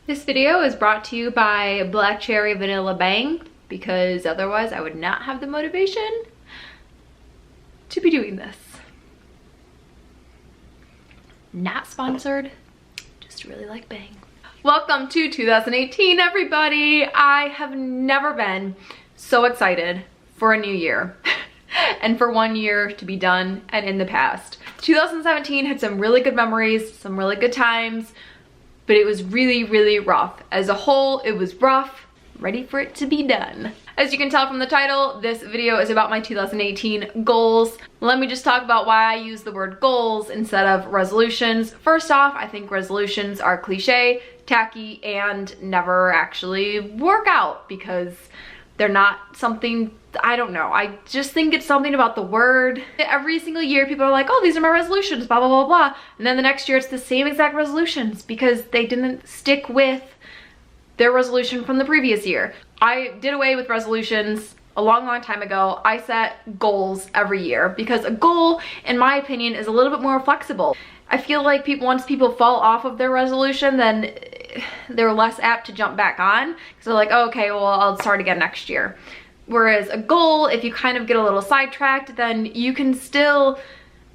This video is brought to you by Black Cherry Vanilla Bang, because otherwise I would not have the motivation to be doing this. Not sponsored, just really like Bang. Welcome to 2018, everybody. I have never been so excited for a new year and for one year to be done and in the past. 2017 had some really good memories, some really good times, but it was really, really rough. As a whole, it was rough, ready for it to be done. As you can tell from the title, this video is about my 2018 goals. Let me just talk about why I use the word goals instead of resolutions. First off, I think resolutions are cliche, tacky, and never actually work out because they're not something, I don't know. I just think it's something about the word. Every single year people are like, oh, these are my resolutions, blah, blah, blah, blah. And then the next year it's the same exact resolutions because they didn't stick with their resolution from the previous year. I did away with resolutions a long, long time ago. I set goals every year because a goal, in my opinion, is a little bit more flexible. I feel like once people fall off of their resolution, then they're less apt to jump back on. So they're like, oh, okay, well, I'll start again next year. Whereas a goal, if you kind of get a little sidetracked, then you can still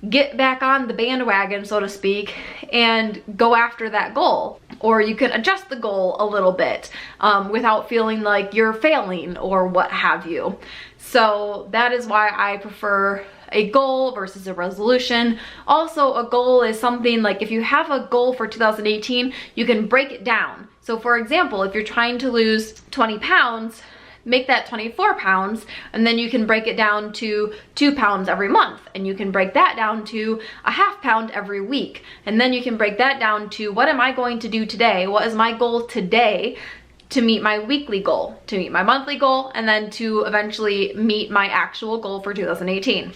get back on the bandwagon, so to speak, and go after that goal. Or you can adjust the goal a little bit without feeling like you're failing or what have you. So that is why I prefer a goal versus a resolution. Also, a goal is something like if you have a goal for 2018, you can break it down. So for example, if you're trying to lose 20 pounds, make that 24 pounds, and then you can break it down to 2 pounds every month, and you can break that down to a ½ pound every week, and then you can break that down to what am I going to do today? What is my goal today to meet my weekly goal, to meet my monthly goal, and then to eventually meet my actual goal for 2018.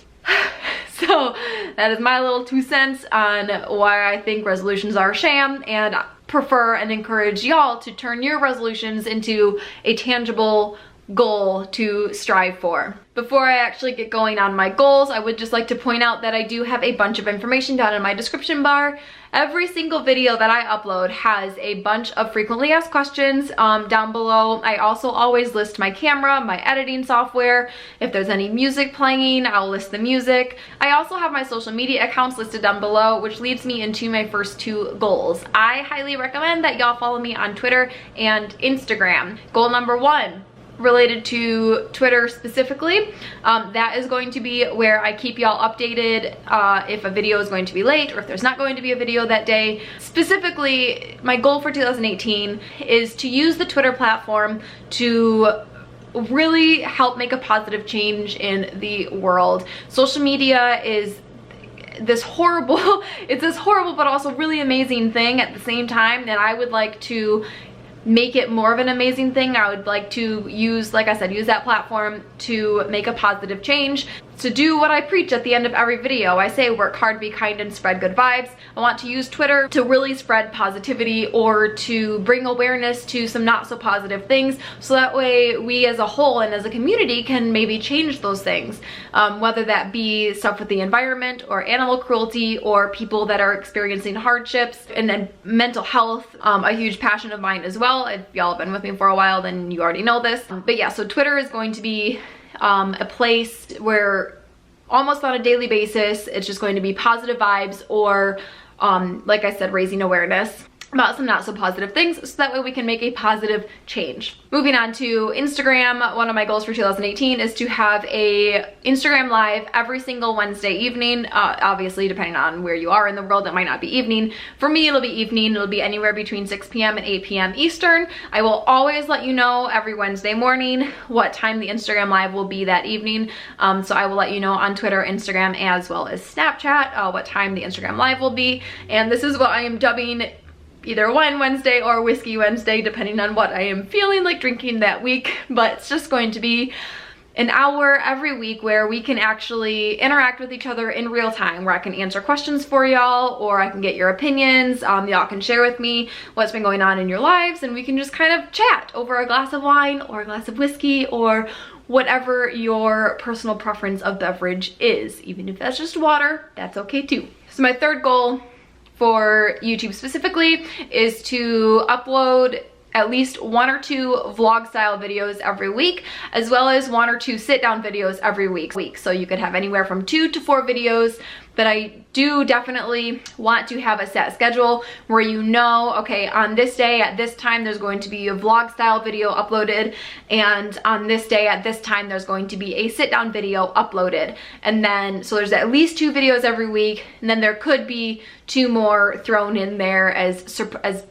So that is my little 2 cents on why I think resolutions are a sham, and prefer and encourage y'all to turn your resolutions into a tangible goal to strive for. Before I actually get going on my goals, I would just like to point out that I do have a bunch of information down in my description bar. Every single video that I upload has a bunch of frequently asked questions down below. I also always list my camera, my editing software. If there's any music playing, I'll list the music. I also have my social media accounts listed down below, which leads me into my first 2 goals. I highly recommend that y'all follow me on Twitter and Instagram. Goal number 1, related to Twitter specifically, that is going to be where I keep y'all updated if a video is going to be late or if there's not going to be a video that day. Specifically, my goal for 2018 is to use the Twitter platform to really help make a positive change in the world. Social media is this horrible, it's this horrible but also really amazing thing at the same time, and I would like to make it more of an amazing thing. I would like to use, like I said, use that platform to make a positive change, to do what I preach at the end of every video. I say work hard, be kind, and spread good vibes. I want to use Twitter to really spread positivity or to bring awareness to some not so positive things, so that way we as a whole and as a community can maybe change those things. Whether that be stuff with the environment or animal cruelty or people that are experiencing hardships, and then mental health, a huge passion of mine as well. If y'all have been with me for a while, then you already know this. But yeah, so Twitter is going to be a place where almost on a daily basis it's just going to be positive vibes or like I said, raising awareness about some not so positive things, so that way we can make a positive change. Moving on to Instagram, one of my goals for 2018 is to have a Instagram live every single Wednesday evening. Obviously, depending on where you are in the world, it might not be evening. For me, it'll be evening. It'll be anywhere between 6 p.m. and 8 p.m. Eastern. I will always let you know every Wednesday morning what time the Instagram live will be that evening. So I will let you know on Twitter, Instagram, as well as Snapchat what time the Instagram live will be. And this is what I am dubbing either Wine Wednesday or Whiskey Wednesday, depending on what I am feeling like drinking that week. But it's just going to be an hour every week where we can actually interact with each other in real time, where I can answer questions for y'all, or I can get your opinions. Y'all can share with me what's been going on in your lives, and we can just kind of chat over a glass of wine or a glass of whiskey or whatever your personal preference of beverage is. Even if that's just water, that's okay too. So my third goal for YouTube specifically is to upload at least 1 or 2 vlog style videos every week, as well as 1 or 2 sit down videos every week. So you could have anywhere from 2 to 4 videos, but I do definitely want to have a set schedule where you know, okay, on this day at this time there's going to be a vlog style video uploaded, and on this day at this time there's going to be a sit down video uploaded. And then, so there's at least 2 videos every week, and then there could be 2 more thrown in there as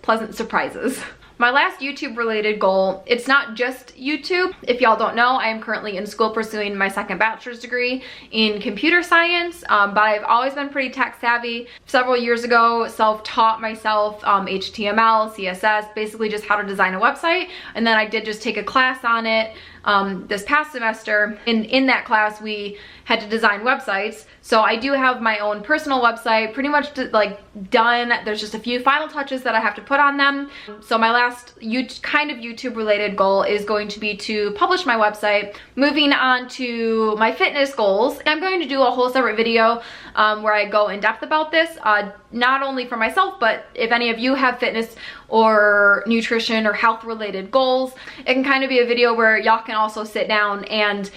pleasant surprises. My last YouTube related goal, it's not just YouTube. If y'all don't know, I am currently in school pursuing my 2nd bachelor's degree in computer science, but I've always been pretty tech savvy. Several years ago, self-taught myself HTML, CSS, basically just how to design a website, and then I did just take a class on it this past semester. In that class, we had to design websites. So I do have my own personal website pretty much like done. There's just a few final touches that I have to put on them. So my last kind of YouTube related goal is going to be to publish my website. Moving on to my fitness goals, I'm going to do a whole separate video where I go in depth about this, not only for myself, but if any of you have fitness or nutrition or health related goals, it can kind of be a video where y'all can also sit down and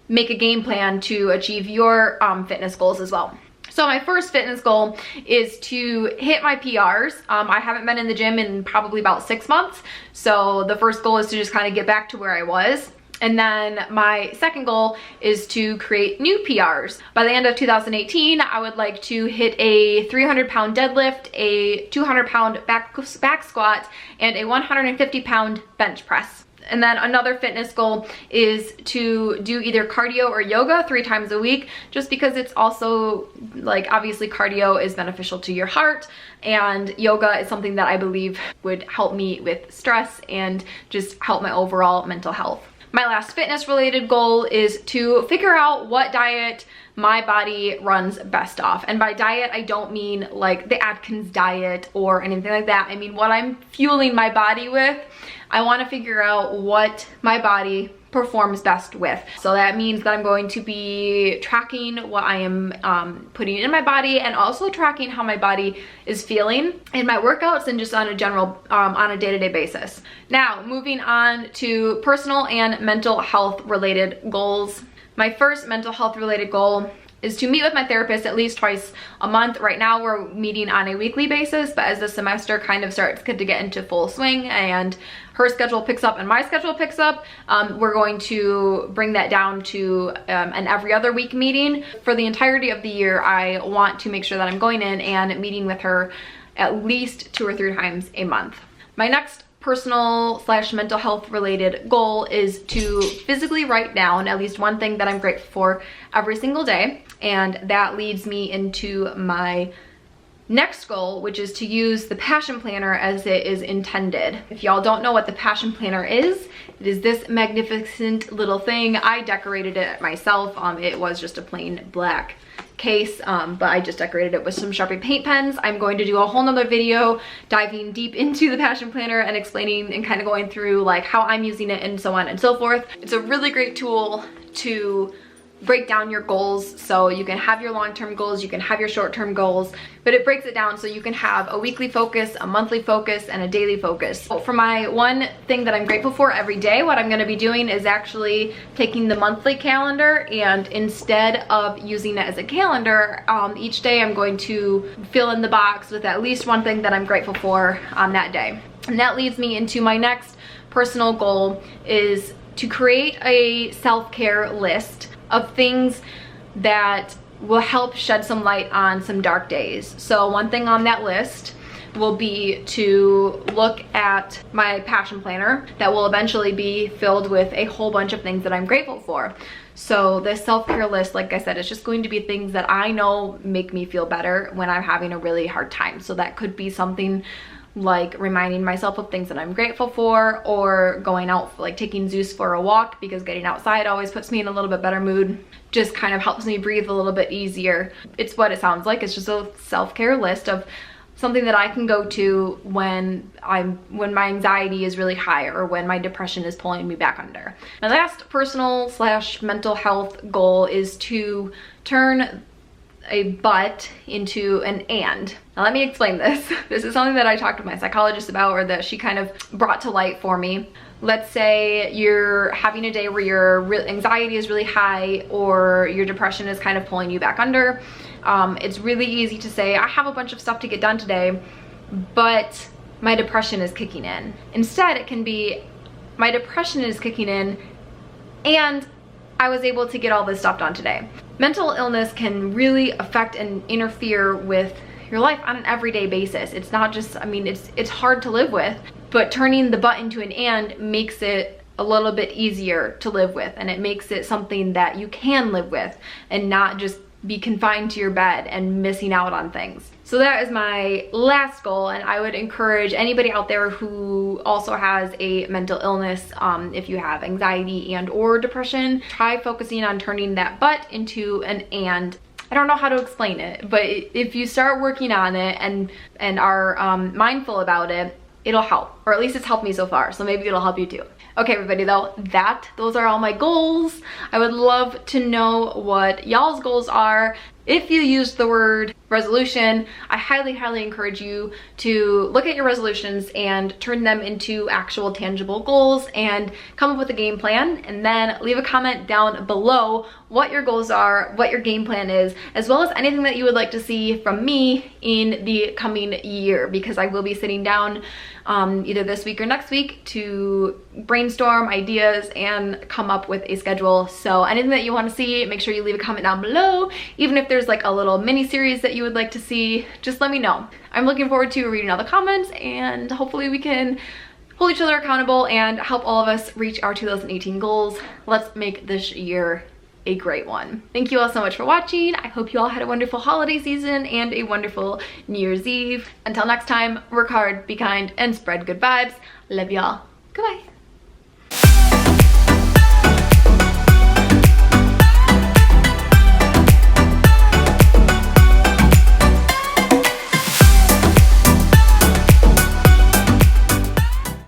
make a game plan to achieve your fitness goals as well. So my first fitness goal is to hit my PRs. I haven't been in the gym in probably about 6 months. So the first goal is to just kind of get back to where I was. And then my second goal is to create new PRs. By the end of 2018, I would like to hit a 300-pound deadlift, a 200-pound back squat, and a 150-pound bench press. And then another fitness goal is to do either cardio or yoga 3 times a week, just because it's also, like, obviously cardio is beneficial to your heart, and yoga is something that I believe would help me with stress and just help my overall mental health. My last fitness related goal is to figure out what diet my body runs best off. And by diet, I don't mean like the Atkins diet or anything like that. I mean what I'm fueling my body with. I want to figure out what my body performs best with. So that means that I'm going to be tracking what I am putting in my body, and also tracking how my body is feeling in my workouts and just on a general, on a day-to-day basis. Now, moving on to personal and mental health related goals. My first mental health related goal is to meet with my therapist at least twice a month. Right now we're meeting on a weekly basis, but as the semester kind of starts to get into full swing and her schedule picks up and my schedule picks up, we're going to bring that down to an every other week meeting. For the entirety of the year, I want to make sure that I'm going in and meeting with her at least 2 or 3 times a month. My next personal / mental health related goal is to physically write down at least one thing that I'm grateful for every single day. And that leads me into my next goal, which is to use the Passion Planner as it is intended. If y'all don't know what the Passion Planner is, it is this magnificent little thing. I decorated it myself. It was just a plain black case, but I just decorated it with some Sharpie paint pens. I'm going to do a whole nother video diving deep into the Passion Planner and explaining and kind of going through like how I'm using it and so on and so forth. It's a really great tool to break down your goals, so you can have your long-term goals, you can have your short-term goals, but it breaks it down so you can have a weekly focus, a monthly focus, and a daily focus. So for my one thing that I'm grateful for every day, what I'm going to be doing is actually taking the monthly calendar, and instead of using it as a calendar, each day I'm going to fill in the box with at least one thing that I'm grateful for on that day. And that leads me into my next personal goal, is to create a self-care list of things that will help shed some light on some dark days. So one thing on that list will be to look at my Passion Planner that will eventually be filled with a whole bunch of things that I'm grateful for. So this self-care list, like I said, is just going to be things that I know make me feel better when I'm having a really hard time. So that could be something like reminding myself of things that I'm grateful for, or going out, like taking Zeus for a walk, because getting outside always puts me in a little bit better mood. Just kind of helps me breathe a little bit easier. It's what it sounds like. It's just a self-care list of something that I can go to when my anxiety is really high, or when my depression is pulling me back under. My last personal / mental health goal is to turn a but into an and. Now let me explain this. This is something that I talked with my psychologist about, or that she kind of brought to light for me. Let's say you're having a day where your anxiety is really high, or your depression is kind of pulling you back under. It's really easy to say, I have a bunch of stuff to get done today, but my depression is kicking in. Instead, it can be, my depression is kicking in and I was able to get all this stuff done today. Mental illness can really affect and interfere with your life on an everyday basis. It's not just, I mean, it's hard to live with, but turning the but into an and makes it a little bit easier to live with, and it makes it something that you can live with and not just be confined to your bed and missing out on things. So that is my last goal, and I would encourage anybody out there who also has a mental illness, if you have anxiety and or depression, try focusing on turning that but into an and. I don't know how to explain it, but if you start working on it and are mindful about it, it'll help, or at least it's helped me so far, so maybe it'll help you too. Okay, everybody, though, those are all my goals. I would love to know what y'all's goals are. If you use the word resolution, I highly encourage you to look at your resolutions and turn them into actual tangible goals and come up with a game plan, and then leave a comment down below what your goals are, what your game plan is, as well as anything that you would like to see from me in the coming year, because I will be sitting down either this week or next week to brainstorm ideas and come up with a schedule. So anything that you want to see, make sure you leave a comment down below. Even if there's like a little mini series that you would like to see, just let me know. I'm looking forward to reading all the comments, and hopefully we can hold each other accountable and help all of us reach our 2018 goals. Let's make this year a great one. Thank you all so much for watching. I hope you all had a wonderful holiday season and a wonderful New Year's Eve. Until next time, work hard, be kind, and spread good vibes. Love y'all.